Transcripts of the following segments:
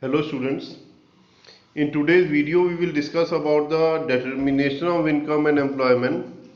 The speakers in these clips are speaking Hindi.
Hello students. In today's video we will discuss about the determination of income and employment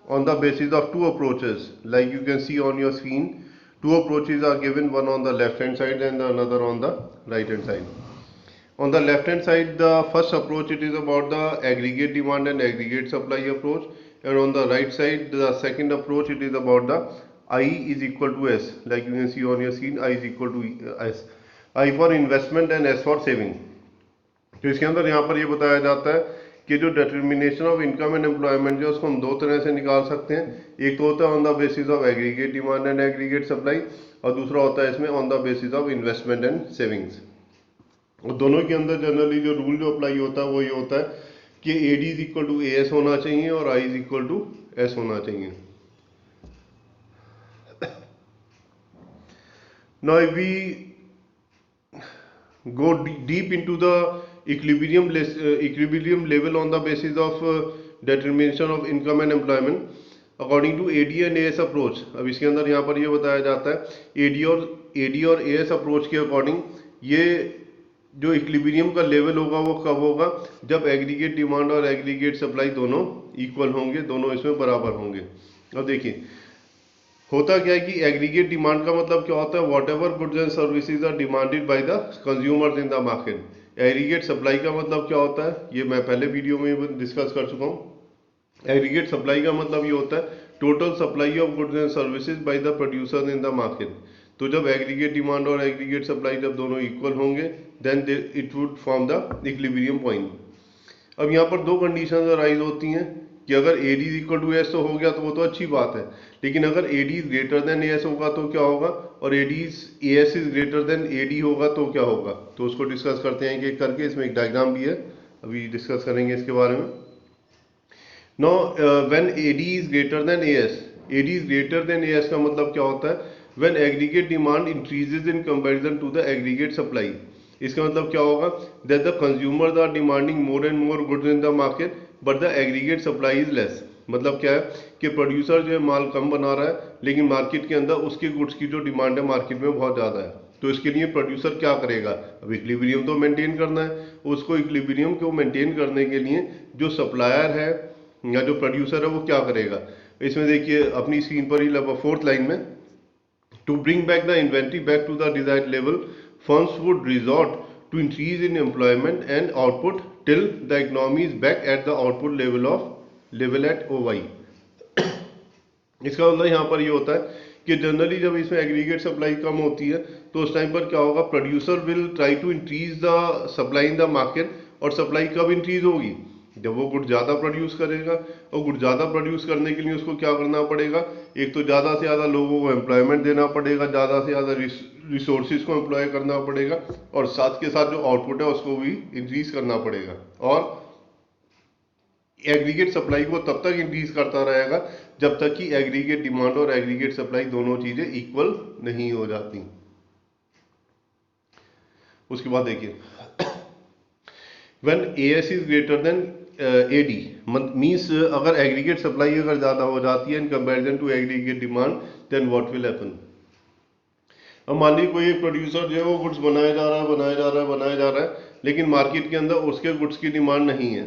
on the basis of two approaches. Like you can see on your screen, two approaches are given, one on the left hand side and the another on the right hand side. On the left hand side, the first approach, it is about the aggregate demand and aggregate supply approach, and on the right side the second approach, it is about the I is equal to S. Like you can see on your screen, I is equal to S. I for investment and S for saving. तो इसके अंदर यहाँ पर ये बताया जाता है कि जो determination of income and employment जो उसको हम दो तरह से निकाल सकते हैं. एक तो होता है on the basis of aggregate demand and aggregate supply, और दूसरा होता है इसमें on the basis of investment and savings. और दोनों के अंदर जनरली जो रूल जो अप्लाई होता है वो ये होता है कि A D is equal to A S होना चाहिए और I is equal to S होना चाहिए. Now if we go deep into the equilibrium level on the basis of determination of income and employment according to AD and AS approach. अब इसके अंदर यहाँ पर ये बताया जाता है AD और AS अप्रोच के अकॉर्डिंग ये जो इक्विलिब्रियम का लेवल होगा वो कब होगा, जब एग्रीगेट डिमांड और एग्रीगेट सप्लाई दोनों इक्वल होंगे, दोनों इसमें बराबर होंगे. अब देखिए होता क्या है कि एग्रीगेट डिमांड का मतलब क्या होता है, whatever goods and services are demanded by the consumers in the market. Aggregate supply का मतलब क्या होता है, ये मैं पहले वीडियो में डिस्कस कर चुका हूँ. एग्रीगेट सप्लाई का मतलब ये होता है total supply of goods and services by the producer in the market. तो जब एग्रीगेट डिमांड और एग्रीगेट सप्लाई जब दोनों इक्वल होंगे then it would form the equilibrium point. अब यहाँ पर दो कंडीशन अराइज होती हैं कि अगर A D is equal to S तो हो गया तो वो तो अच्छी बात है, लेकिन अगर A D is greater than A S होगा तो क्या होगा, और A S is greater than A D होगा तो क्या होगा. तो उसको डिस्कस करते हैं एक करके. इसमें एक डायग्राम भी है, अभी डिस्कस करेंगे इसके बारे में. No when A D is greater than A S, A D is greater than A S का मतलब क्या होता है, when aggregate demand increases in comparison to the aggregate supply. इसका मतलब क्या होगा, that the consumers are demanding more and more goods in the market but the aggregate supply is less. मतलब क्या है कि प्रोड्यूसर जो है माल कम बना रहा है लेकिन मार्केट के अंदर उसके गुड्स की जो डिमांड है मार्केट में बहुत ज़्यादा है. तो इसके लिए प्रोड्यूसर क्या करेगा, अब इक्विलिब्रियम तो मेंटेन करना है. उसको इक्विलिब्रियम को मेंटेन करने के लिए जो सप्लायर है या जो प्रोड्यूसर है वो क्या करेगा. इसमें देखिए अपनी स्क्रीन पर ही लगभग फोर्थ लाइन में, to bring back the inventory back to the desired level firms would resort to increase in employment and output till the economy is back at the output level at OY. इसका मतलब यहाँ पर ये होता है कि जनरली जब इसमें एग्रीगेट सप्लाई कम होती है तो उस टाइम पर क्या होगा, producer will try to increase the supply in the market. और सप्लाई कब इंक्रीज होगी, जब वो गुड ज़्यादा प्रोड्यूस करेगा. और गुड ज़्यादा प्रोड्यूस करने के लिए उसको क्या करना पड़ेगा, एक तो ज़्यादा से ज़्यादा लोगों को एम्प्लॉयमेंट देना पड़ेगा, ज़्यादा से ज़्यादा रिसोर्सेज को एम्प्लॉय करना पड़ेगा, और साथ के साथ जो आउटपुट है उसको भी इंक्रीज करना पड़ेगा. और एग्रीगेट सप्लाई को तब तक इंक्रीज करता रहेगा जब तक कि एग्रीगेट डिमांड और एग्रीगेट सप्लाई दोनों चीज़ें इक्वल नहीं हो जाती. उसके बाद देखिए when AS is greater than AD means अगर एग्रीगेट सप्लाई अगर ज़्यादा हो जाती है in comparison to aggregate demand then what will happen. अब मान लीजिए कोई एक प्रोड्यूसर जो है वो गुड्स बनाया जा रहा है लेकिन मार्केट के अंदर उसके गुड्स की डिमांड नहीं है,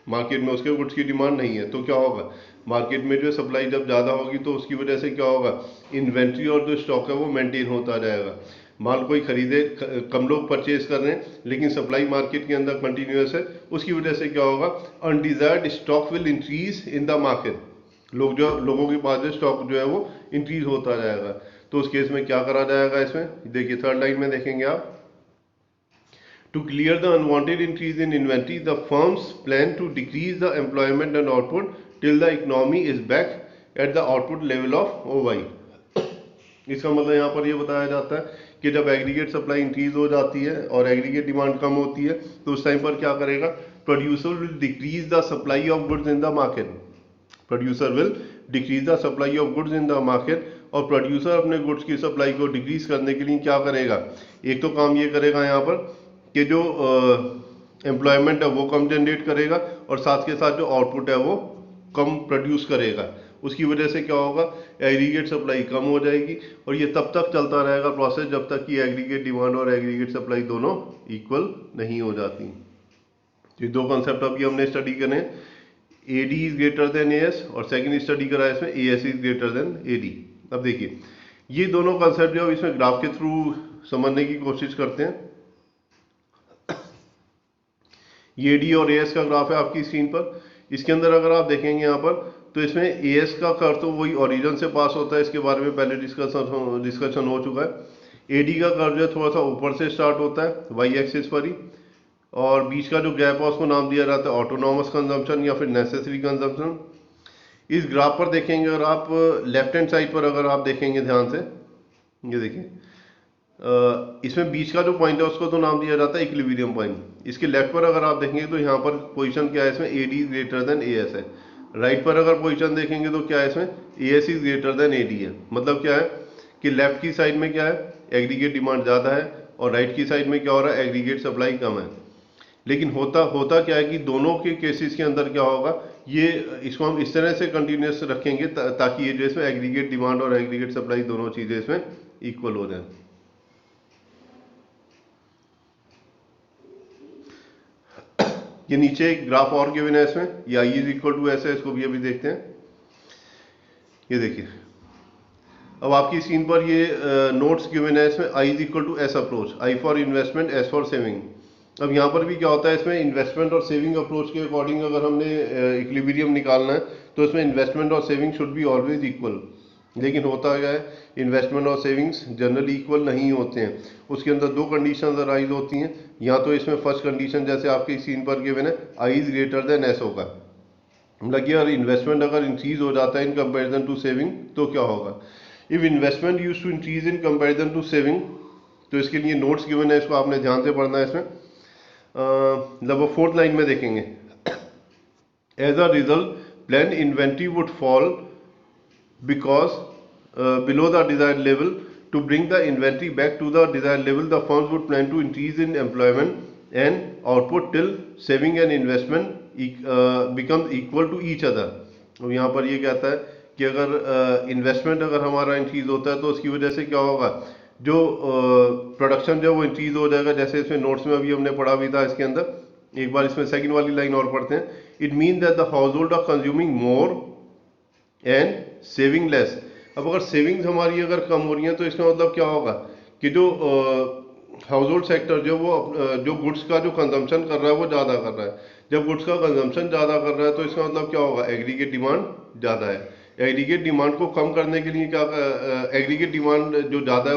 मार्केट में उसके गुड्स की डिमांड नहीं है. तो क्या होगा, मार्केट में जो सप्लाई जब ज़्यादा होगी तो उसकी वजह से क्या होगा, इन्वेंट्री और जो स्टॉक है वो मेंटेन होता जाएगा. माल कोई खरीदे, कम लोग परचेज कर रहे हैं लेकिन सप्लाई मार्केट के अंदर कंटिन्यूस है, उसकी वजह से क्या होगा, undesired stock will increase in the market. लोगों के पास जो स्टॉक जो है वो इंक्रीज होता जाएगा. तो उस केस में क्या करा जाएगा, इसमें देखिए थर्ड लाइन में देखेंगे आप, to clear the unwanted increase in inventory the firms plan to decrease the employment and output till the economy is back at the output level of OY. इसका मतलब यहाँ पर ये बताया जाता है कि जब एग्रीगेट सप्लाई इंक्रीज हो जाती है और एग्रीगेट डिमांड कम होती है तो उस टाइम पर क्या करेगा, producer will decrease the supply of goods in the market. Producer will decrease the supply of goods in the market. और प्रोड्यूसर अपने गुड्स की सप्लाई को डिक्रीज करने के लिए क्या करेगा, एक तो काम ये करेगा यहाँ पर कि जो एम्प्लॉयमेंट है वो कम जनरेट करेगा और साथ के साथ जो आउटपुट है वो कम प्रोड्यूस करेगा. उसकी वजह से क्या होगा, एग्रीगेट सप्लाई कम हो जाएगी और ये तब तक चलता रहेगा प्रोसेस जब तक कि एग्रीगेट डिमांड और एग्रीगेट सप्लाई दोनों इक्वल नहीं हो जाती। ये दो कॉन्सेप्ट अभी हमने स्टडी करें, AD is greater then AS और सेकंड स्टडी करा है इसमें AS is greater then AD। अब देखिए ये दोनों कॉन्सेप्ट जो इसमें ग्राफ के थ्रू समझने की कोशिश करते हैं। ये AD और AS का ग्राफ है आपकी स्क्रीन पर। इसके अंदर अगर आप देखेंगे यहाँ पर तो इसमें AS का कर्व तो वही ओरिजिन से पास होता है, इसके बारे में पहले डिस्कशन हो चुका है। AD का कर्व जो थोड़ा सा ऊपर से स्टार्ट होता है वाई एक्सिस पर ही, और बीच का जो गैप है उसको नाम दिया जाता है ऑटोनॉमस कंजम्पशन या फिर नेसेसरी कंजम्पशन। इस ग्राफ पर देखेंगे अगर आप लेफ्ट हैंड साइड पर अगर आप देखेंगे ध्यान से, ये देखिए इसमें बीच का जो पॉइंट है उसको तो नाम दिया जाता है इक्विलिब्रियम पॉइंट। इसके लेफ्ट पर अगर आप देखेंगे तो यहाँ पर पोजीशन क्या है, इसमें AD is greater then AS है। राइट पर अगर पोजीशन देखेंगे तो क्या है, इसमें AS is greater then AD है। मतलब क्या है कि लेफ्ट की साइड में क्या है, एग्रीगेट डिमांड ज़्यादा है और राइट की साइड में क्या हो रहा है, एग्रीगेट सप्लाई कम है। लेकिन होता क्या है कि दोनों के केसेस के अंदर क्या होगा, ये इसको हम इस तरह से कंटिन्यूस रखेंगे ताकि ये जो इसमें एग्रीगेट डिमांड और एग्रीगेट सप्लाई दोनों चीज़ें इसमें इक्वल हो जाए। ये नीचे एक ग्राफ और गिवन है इसमें, ये I is equal to S है, इसको भी अभी देखते हैं। ये देखिए अब आपकी स्क्रीन पर ये नोट्स गिवन है इसमें, I is equal to S approach, I for investment, S for saving. अब यहाँ पर भी क्या होता है, इसमें इन्वेस्टमेंट और सेविंग अप्रोच के अकॉर्डिंग अगर हमने इक्विलिब्रियम निकालना है तो इसमें इन्वेस्टमेंट और saving should be always equal. लेकिन होता क्या है, इन्वेस्टमेंट और सेविंग्स जनरली इक्वल नहीं होते हैं। उसके अंदर दो कंडीशंस अराइज होती हैं। या तो इसमें फर्स्ट कंडीशन जैसे आपके स्क्रीन पर गिवन है, I is greater then S होगा। मतलब कि अगर इन्वेस्टमेंट अगर इंक्रीज हो जाता है इन कंपेरिजन टू सेविंग तो क्या होगा, if investment use to increase in comparison to saving, तो इसके लिए नोट्स गिवन है, इसको आपने ध्यान से पढ़ना है। इसमें लगभग फोर्थ लाइन में देखेंगे, as a result plan inventory would fall because below the desired level. To bring the inventory back to the desired level, the firms would plan to increase in employment and output till saving and investment becomes equal to each other. अब यहाँ पर ये कहता है कि अगर इन्वेस्टमेंट अगर हमारा इंक्रीज होता है तो उसकी वजह से क्या होगा, जो प्रोडक्शन जो वो इंक्रीज हो जाएगा। जैसे इसमें नोट्स में अभी हमने पढ़ा भी था, इसके अंदर एक बार इसमें सेकंड वाली लाइन और पढ़ते हैं, it mean that the household are consuming more and saving less. अब अगर सेविंग्स हमारी अगर कम हो रही है तो इसका मतलब क्या होगा कि जो हाउस होल्ड सेक्टर जो वो जो गुड्स का जो कंजम्पशन कर रहा है वो ज़्यादा कर रहा है। जब गुड्स का कंजम्पशन ज़्यादा कर रहा है तो इसका मतलब क्या होगा, एग्रीगेट डिमांड ज़्यादा है। एग्रीगेट डिमांड को कम करने के लिए क्या, एग्रीगेट डिमांड जो ज़्यादा है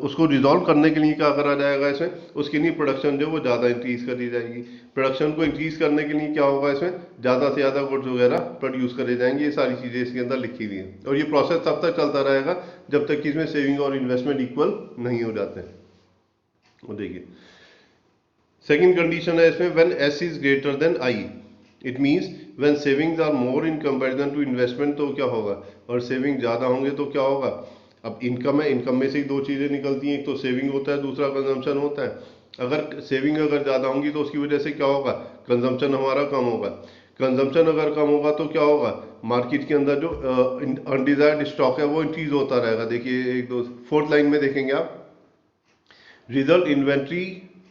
उसको रिजॉल्व करने के लिए क्या करा जाएगा इसमें, उसके लिए प्रोडक्शन जो वो ज़्यादा इंक्रीज करी जाएगी। प्रोडक्शन को इंक्रीज करने के लिए क्या होगा, इसमें ज़्यादा से ज़्यादा गुड्स वगैरह प्रोड्यूस करे जाएंगे। ये सारी चीज़ें इसके अंदर लिखी हुई हैं और ये प्रोसेस तब तक चलता रहेगा जब तक कि इसमें सेविंग और इन्वेस्टमेंट इक्वल नहीं हो जाते हैं। वो देखिए सेकेंड कंडीशन है इसमें, when S is greater than I, it means when savings are more in comparison to investment. तो क्या होगा, और सेविंग ज़्यादा होंगे तो क्या होगा, अब इनकम है, इनकम में से ही दो चीज़ें निकलती हैं, एक तो सेविंग होता है, दूसरा कंजम्पशन होता है। अगर सेविंग अगर ज़्यादा होंगी तो उसकी वजह से क्या होगा, कंजम्पशन हमारा कम होगा। कंजम्पशन अगर कम होगा तो क्या होगा, मार्केट के अंदर जो अनडिजायर्ड स्टॉक है वो इंक्रीज होता रहेगा। देखिए एक दो फोर्थ लाइन में देखेंगे आप, result inventory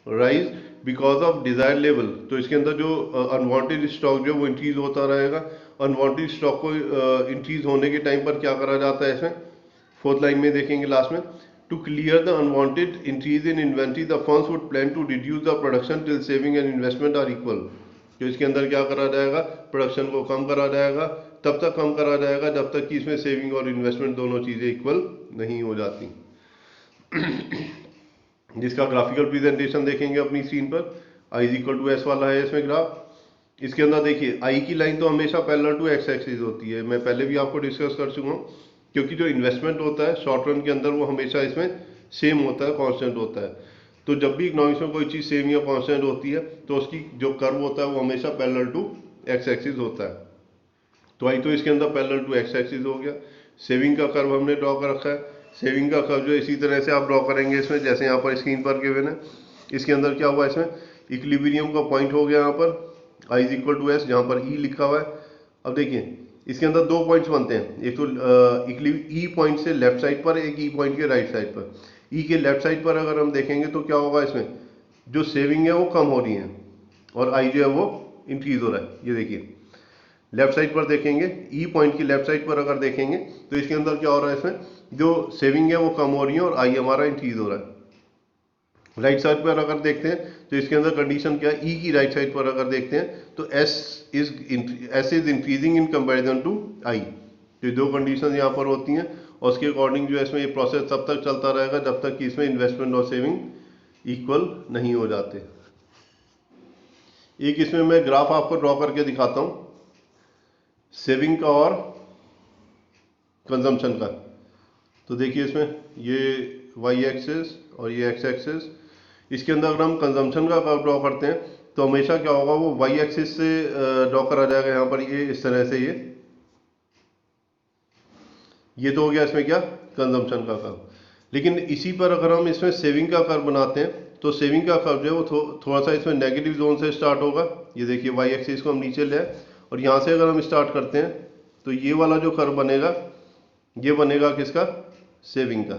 rise because of desired level. तो इसके अंदर जो अनवांटेड स्टॉक जो वो इंक्रीज होता रहेगा। अनवांटेड स्टॉक को इंक्रीज होने के टाइम पर क्या करा जाता है इसमें, फोर्थ लाइन में देखेंगे लास्ट में, to clear the unwanted increase in inventory the firms would plan to reduce the production till saving and investment are equal. तो इसके अंदर क्या करा जाएगा, प्रोडक्शन को कम करा जाएगा, तब तक कम करा जाएगा जब तक कि इसमें सेविंग और इन्वेस्टमेंट दोनों चीज़ें इक्वल नहीं हो जाती। जिसका ग्राफिकल प्रेजेंटेशन देखेंगे अपनी स्क्रीन पर, I is equal to S वाला है इसमें ग्राफ। इसके अंदर देखिए I की लाइन तो हमेशा पैरेलल टू X एक्सिस होती है, मैं पहले भी आपको डिस्कस कर चुका हूँ, क्योंकि जो इन्वेस्टमेंट होता है शॉर्ट रन के अंदर वो हमेशा इसमें सेम होता है, कांस्टेंट होता है। तो जब भी इकोनॉमिक्स में कोई चीज़ सेम या कांस्टेंट होती है तो उसकी जो कर्व होता है वो हमेशा पैरेलल टू X एक्सिस होता है। तो I तो इसके अंदर पैरेलल टू X एक्सिस हो गया। सेविंग का कर्व हमने ड्रॉ कर रखा है, सेविंग का कर्व जो इसी तरह से आप ड्रॉ करेंगे इसमें, जैसे यहाँ पर स्क्रीन पर गिवन है। इसके अंदर क्या हुआ, इसमें इक्विलिब्रियम का पॉइंट हो गया यहाँ पर I is equal to S, जहाँ पर E लिखा हुआ है। अब देखिए इसके अंदर दो पॉइंट्स बनते हैं, एक तो ई पॉइंट से लेफ्ट साइड पर, एक ई पॉइंट के राइट साइड पर। ई के लेफ्ट साइड पर अगर हम देखेंगे तो क्या होगा, इसमें जो सेविंग है वो कम हो रही है और आई जो है वो इंक्रीज हो रहा है। ये देखिए लेफ्ट साइड पर देखेंगे, ई पॉइंट की लेफ्ट साइड पर अगर देखेंगे तो इसके अंदर क्या हो रहा है, इसमें जो सेविंग है वो कम हो रही है और आई हमारा इंक्रीज हो रहा है। राइट साइड पर अगर देखते हैं तो इसके अंदर कंडीशन क्या है, ई की राइट साइड पर अगर देखते हैं तो S is increasing in comparison to I. तो दो कंडीशन यहाँ पर होती हैं और उसके अकॉर्डिंग जो है इसमें ये प्रोसेस तब तक चलता रहेगा जब तक कि इसमें इन्वेस्टमेंट और सेविंग इक्वल नहीं हो जाते। एक इसमें मैं ग्राफ आपको ड्रॉ करके दिखाता हूँ सेविंग का और कंजम्पशन का। तो देखिए इसमें ये वाई एक्सिस और ये एक्स एक्सिस, इसके अंदर अगर हम कंजम्पशन का कर्व ड्रॉ करते हैं तो हमेशा क्या होगा, वो वाई एक्सिस से ड्रॉ करा जाएगा यहाँ पर, ये इस तरह से ये तो हो गया इसमें क्या, कंजम्पशन का कर्व। लेकिन इसी पर अगर हम इसमें सेविंग का कर्व बनाते हैं तो सेविंग का कर्व जो है वो थोड़ा सा इसमें नेगेटिव जोन से स्टार्ट होगा। ये देखिए वाई एक्सिस को हम नीचे ले आए और यहाँ से अगर हम स्टार्ट करते हैं तो ये वाला जो कर्व बनेगा ये बनेगा किसका, सेविंग का।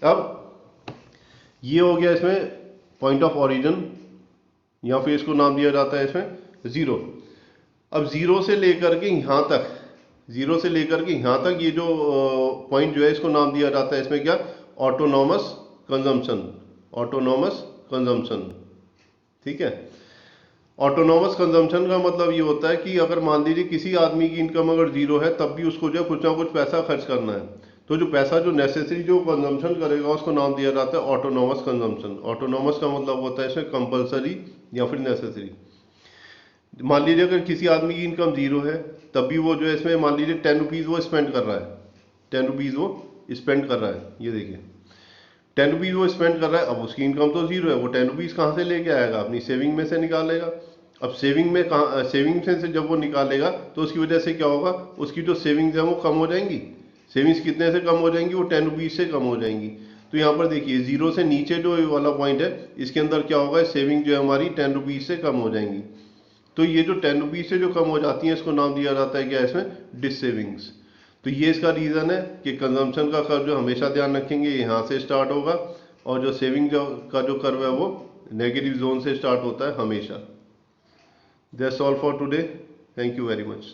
अब ये हो गया इसमें पॉइंट ऑफ ओरिजिन, या फिर इसको नाम दिया जाता है इसमें जीरो। अब जीरो से लेकर के यहाँ तक, जीरो से लेकर के यहाँ तक ये जो पॉइंट जो है इसको नाम दिया जाता है इसमें क्या, ऑटोनॉमस कंजम्पशन, ऑटोनॉमस कंजम्पशन। ठीक है, ऑटोनॉमस कंजम्पशन का मतलब ये होता है कि अगर मान लीजिए किसी आदमी की इनकम अगर जीरो है तब भी उसको जो कुछ ना कुछ पैसा खर्च करना है, तो जो पैसा जो नेसेसरी जो कंजम्पशन करेगा उसको नाम दिया जाता है ऑटोनॉमस कंजम्पशन। ऑटोनॉमस का मतलब होता है इसमें कंपलसरी या फिर नेसेसरी। मान लीजिए अगर किसी आदमी की इनकम जीरो है तब भी वो जो है इसमें मान लीजिए 10 रुपीज़ वो स्पेंड कर रहा है, 10 रुपीज़ वो स्पेंड कर रहा है। ये देखिए 10 रुपीज़ वो स्पेंड कर रहा है, अब उसकी इनकम तो जीरो है, वो 10 रुपीज़ कहाँ से लेके आएगा, अपनी सेविंग में से निकालेगा। अब सेविंग में कहाँ, सेविंग से जब वो निकालेगा तो उसकी वजह से क्या होगा, उसकी जो सेविंग्स है वो कम हो जाएंगी। सेविंग्स कितने से कम हो जाएंगी, वो 10 रुपीज़ से कम हो जाएंगी। तो यहाँ पर देखिए जीरो से नीचे जो वाला पॉइंट है इसके अंदर क्या होगा, सेविंग जो है हमारी 10 रुपीज़ से कम हो जाएंगी। तो ये जो 10 रुपीज़ से जो कम हो जाती है इसको नाम दिया जाता है क्या, इसमें डिस सेविंग्स। तो ये इसका रीज़न है कि कंजम्पशन का कर्व जो हमेशा ध्यान रखेंगे यहाँ से स्टार्ट होगा और जो सेविंग का जो कर्व है वो नेगेटिव जोन से स्टार्ट होता है हमेशा। That's all for today, thank you very much.